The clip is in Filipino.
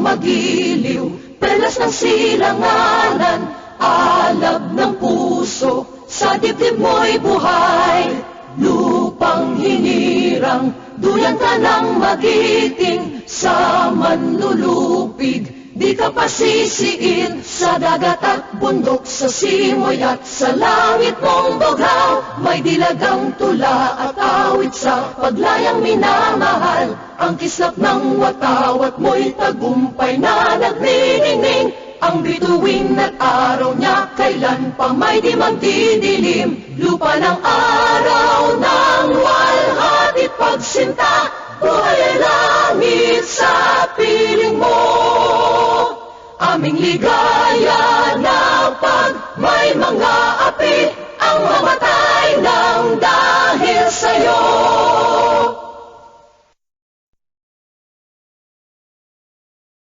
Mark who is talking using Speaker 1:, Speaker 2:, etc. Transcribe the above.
Speaker 1: magiliw, perlas ng silanganan, alab ng puso, sa dibdib mo'y buhay. Lupang hinirang, duyan ka ng magiting, sa manlulupig, di ka pasisiin. Sa dagat at bundok, sa simoy at sa langit mong bughaw, may dilagang tula at awit sa paglayang minamahal. Ang kislap ng watawat mo'y tagumpay na nagniningning, ang bituin at araw niya kailan pa may di magdidilim. Lupa ng araw ng walhati pagsinta, buhay ay langit sa piling mo. Aming ligaya na pag may mga api,